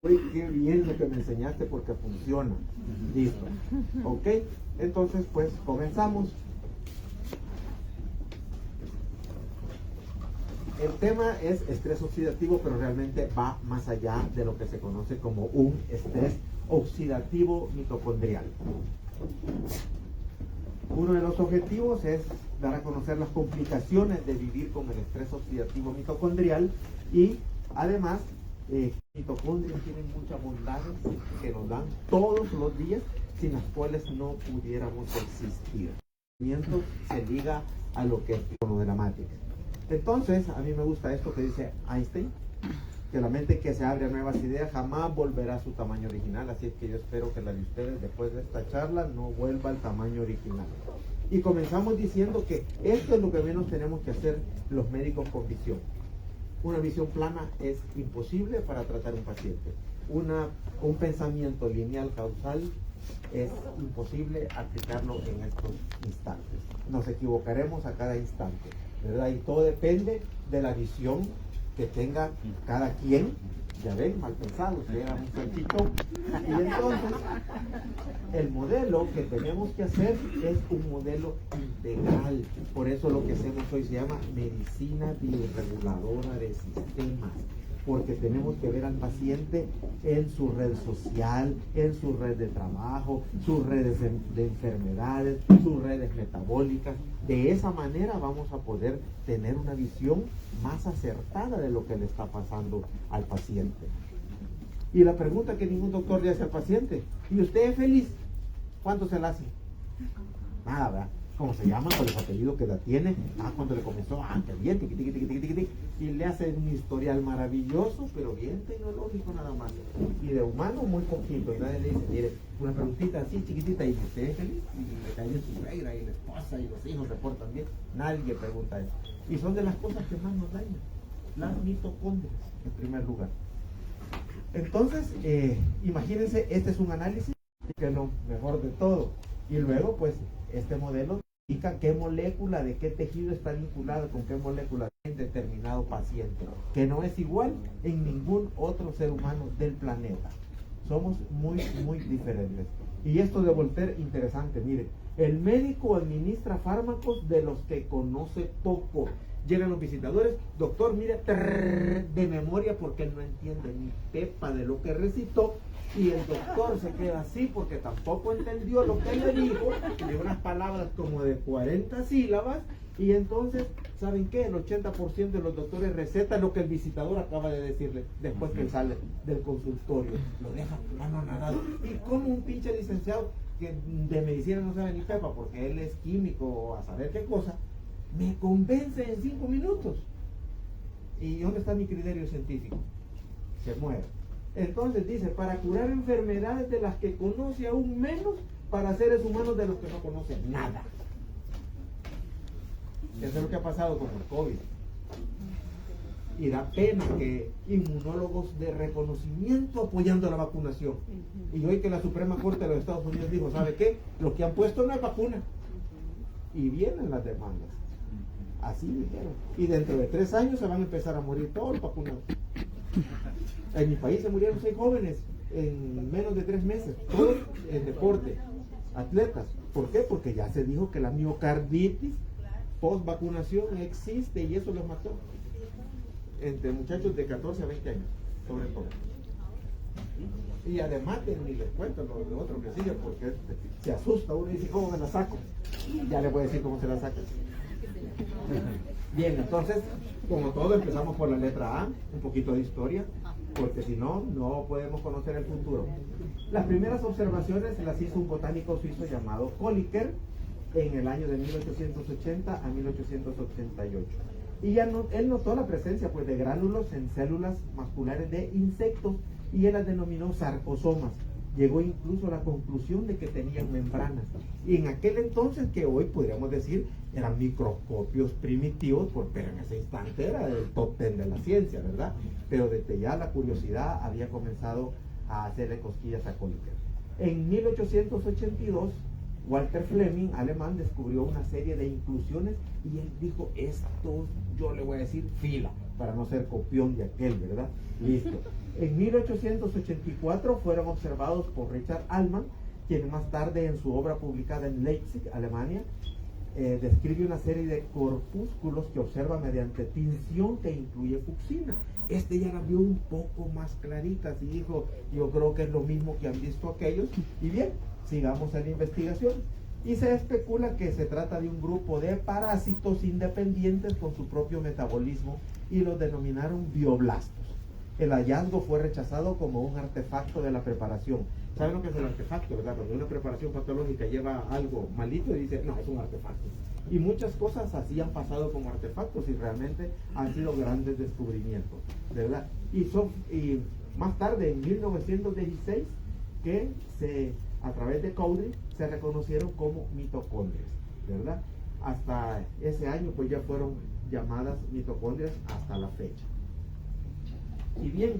Uy, qué bien lo que me enseñaste porque funciona. Listo. Ok, entonces pues comenzamos. El tema es estrés oxidativo, pero realmente va más allá de lo que se conoce como un estrés oxidativo mitocondrial. Uno de los objetivos es dar a conocer las complicaciones de vivir con el estrés oxidativo mitocondrial y además mitocondrias tienen muchas bondades que nos dan todos los días sin las cuales no pudiéramos existir. El conocimiento se liga a lo que es lo de la Matrix. Entonces, a mí me gusta esto que dice Einstein, que la mente que se abre a nuevas ideas jamás volverá a su tamaño original, así es que yo espero que la de ustedes después de esta charla no vuelva al tamaño original. Y comenzamos diciendo que esto es lo que menos tenemos que hacer los médicos con visión. Una visión plana es imposible para tratar un paciente. Un pensamiento lineal causal es imposible aplicarlo en estos instantes. Nos equivocaremos a cada instante, ¿verdad? Y todo depende de la visión que tenga cada quien. Ya ven, mal pensado, se era un salchitón. Y entonces, el modelo que tenemos que hacer es un modelo integral. Por eso lo que hacemos hoy se llama medicina bioreguladora de sistemas. Porque tenemos que ver al paciente en su red social, en su red de trabajo, sus redes de enfermedades, sus redes metabólicas. De esa manera vamos a poder tener una visión más acertada de lo que le está pasando al paciente. Y la pregunta que ningún doctor le hace al paciente: ¿y usted es feliz? ¿Cuánto se la hace? Nada, ¿verdad? ¿Cómo se llama? Con los apellidos que la tiene. Cuando le comenzó, qué bien, tiqui, tiqui, tiqui, tiqui, tiqui, y le hace un historial maravilloso, pero bien tecnológico nada más. Y de humano muy poquito. Y nadie le dice, mire, una preguntita así chiquitita, ¿y usted es feliz? Y le cae bien su suegra, y la esposa, y los hijos se portan bien. Nadie pregunta eso. Y son de las cosas que más nos dañan. Las mitocondrias, en primer lugar. Entonces, imagínense, este es un análisis, que es lo mejor de todo. Y luego, pues, este modelo indica qué molécula de qué tejido está vinculada con qué molécula en determinado paciente, que no es igual en ningún otro ser humano del planeta. Somos muy, muy diferentes. Y esto de Voltaire, interesante, mire, el médico administra fármacos de los que conoce poco. Llegan los visitadores, doctor, mire, de memoria porque él no entiende ni pepa de lo que recitó. Y el doctor se queda así porque tampoco entendió lo que le dijo, de unas palabras como de 40 sílabas, y entonces, ¿saben qué? El 80% de los doctores recetan lo que el visitador acaba de decirle después que él sale del consultorio. Lo deja anonadado. ¿Y cómo un pinche licenciado que de medicina no sabe ni pepa porque él es químico o a saber qué cosa, me convence en 5 minutos? ¿Y dónde está mi criterio científico? Se muere. Entonces dice, para curar enfermedades de las que conoce aún menos, para seres humanos de los que no conocen nada. Eso es lo que ha pasado con el COVID. Y da pena que inmunólogos de reconocimiento apoyando la vacunación. Y hoy que la Suprema Corte de los Estados Unidos dijo, ¿sabe qué? Lo que han puesto no es vacuna. Y vienen las demandas. Así dijeron. Y dentro de 3 años se van a empezar a morir todos los vacunados. En mi país se murieron 6 jóvenes en menos de 3 meses, todos en deporte, atletas. ¿Por qué? Porque ya se dijo que la miocarditis post vacunación existe y eso los mató. Entre muchachos de 14 a 20 años, sobre todo. Y además, ni les cuento lo otro que sigue, porque se asusta uno y dice, ¿cómo me la saco? Ya le voy a decir cómo se la saca. Bien, entonces, como todo, empezamos por la letra A, un poquito de historia, porque si no, no podemos conocer el futuro. Las primeras observaciones las hizo un botánico suizo llamado Kolliker en el año de 1880 a 1888. Y él notó la presencia pues, de gránulos en células vasculares de insectos y él las denominó sarcosomas. Llegó incluso a la conclusión de que tenían membranas. Y en aquel entonces, que hoy podríamos decir eran microscopios primitivos, pero en ese instante era el top 10 de la ciencia, ¿verdad? Pero desde ya la curiosidad había comenzado a hacerle cosquillas a Kolliker. En 1882, Walter Fleming, alemán, descubrió una serie de inclusiones y él dijo, esto yo le voy a decir fila, para no ser copión de aquel, ¿verdad? Listo. En 1884 fueron observados por Richard Allman, quien más tarde en su obra publicada en Leipzig, Alemania, describe una serie de corpúsculos que observa mediante tinción que incluye fucsina. Este ya la vio un poco más claritas y dijo, yo creo que es lo mismo que han visto aquellos. Y bien, sigamos en la investigación. Y se especula que se trata de un grupo de parásitos independientes con su propio metabolismo y los denominaron bioblastos. El hallazgo fue rechazado como un artefacto de la preparación. ¿Saben lo que es el artefacto, verdad? Cuando una preparación patológica lleva algo malito y dice, no, es un artefacto. Y muchas cosas así han pasado como artefactos y realmente han sido grandes descubrimientos, ¿verdad? Y más tarde, en 1916, que a través de Cowdry se reconocieron como mitocondrias, ¿verdad? Hasta ese año pues ya fueron llamadas mitocondrias hasta la fecha. Y bien,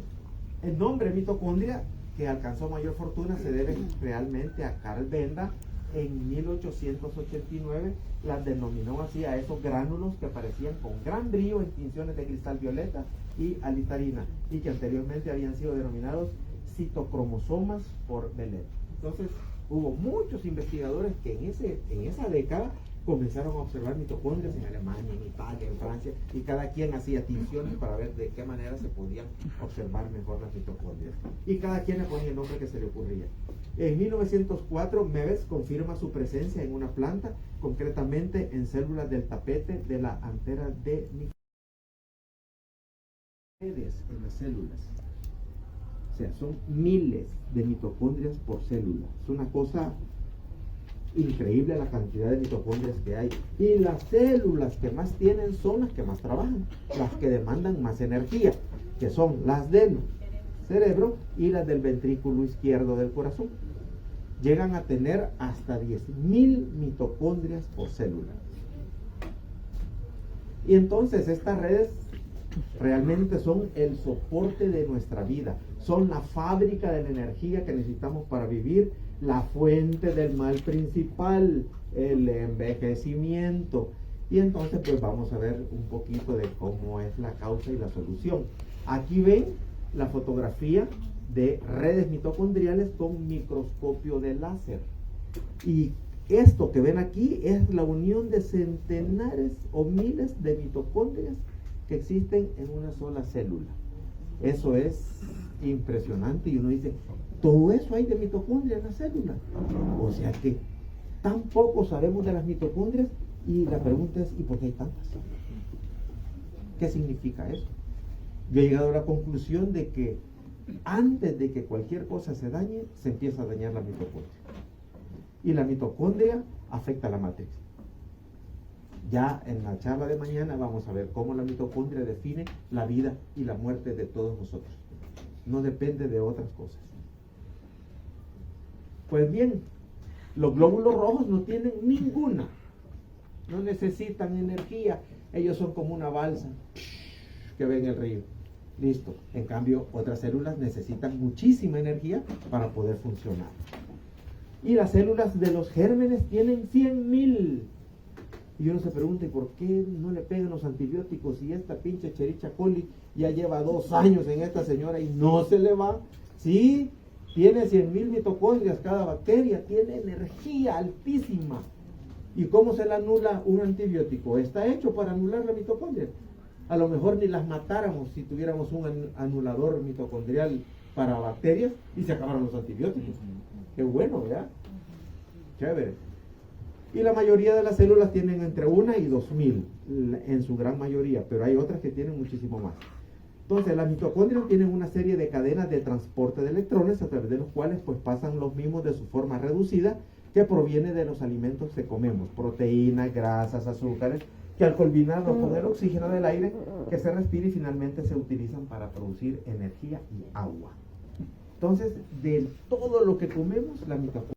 el nombre mitocondria que alcanzó mayor fortuna se debe realmente a Carl Benda. En 1889 las denominó así a esos gránulos que aparecían con gran brillo en tinciones de cristal violeta y alitarina y que anteriormente habían sido denominados citocromosomas por Bellet. Entonces hubo muchos investigadores que en esa década comenzaron a observar mitocondrias en Alemania, en Italia, en Francia, y cada quien hacía tinciones para ver de qué manera se podían observar mejor las mitocondrias. Y cada quien le ponía el nombre que se le ocurría. En 1904, Mewes confirma su presencia en una planta, concretamente en células del tapete de la antera de mitocondrias en las células. O sea, son miles de mitocondrias por célula. Es una cosa increíble la cantidad de mitocondrias que hay. Y las células que más tienen son las que más trabajan, las que demandan más energía, que son las del cerebro y las del ventrículo izquierdo del corazón. Llegan a tener hasta 10.000 mitocondrias por célula. Y entonces estas redes realmente son el soporte de nuestra vida, son la fábrica de la energía que necesitamos para vivir, la fuente del mal principal, el envejecimiento. Y entonces pues vamos a ver un poquito de cómo es la causa y la solución. Aquí ven la fotografía de redes mitocondriales con microscopio de láser. Y esto que ven aquí es la unión de centenares o miles de mitocondrias que existen en una sola célula. Eso es impresionante y uno dice, todo eso hay de mitocondria en la célula. O sea que tan poco sabemos de las mitocondrias y la pregunta es, ¿y por qué hay tantas? ¿Qué significa eso? Yo he llegado a la conclusión de que antes de que cualquier cosa se dañe, se empieza a dañar la mitocondria. Y la mitocondria afecta a la matriz. Ya en la charla de mañana vamos a ver cómo la mitocondria define la vida y la muerte de todos nosotros. No depende de otras cosas. Pues bien, los glóbulos rojos no tienen ninguna. No necesitan energía. Ellos son como una balsa que ve en el río. Listo. En cambio, otras células necesitan muchísima energía para poder funcionar. Y las células de los gérmenes tienen 100.000. Y uno se pregunta, ¿y por qué no le pegan los antibióticos? Y esta pinche Escherichia coli ya lleva 2 años en esta señora y no se le va. Sí, tiene 100.000 mitocondrias cada bacteria, tiene energía altísima. ¿Y cómo se le anula un antibiótico? Está hecho para anular la mitocondria. A lo mejor ni las matáramos si tuviéramos un anulador mitocondrial para bacterias y se acabaron los antibióticos. Qué bueno, ¿verdad? Chévere. Y la mayoría de las células tienen entre 1 y 2.000, en su gran mayoría, pero hay otras que tienen muchísimo más. Entonces, las mitocondrias tienen una serie de cadenas de transporte de electrones a través de los cuales pues pasan los mismos de su forma reducida que proviene de los alimentos que comemos, proteínas, grasas, azúcares, que al combinarlos con el oxígeno del aire que se respira y finalmente se utilizan para producir energía y agua. Entonces, de todo lo que comemos, la mitocondria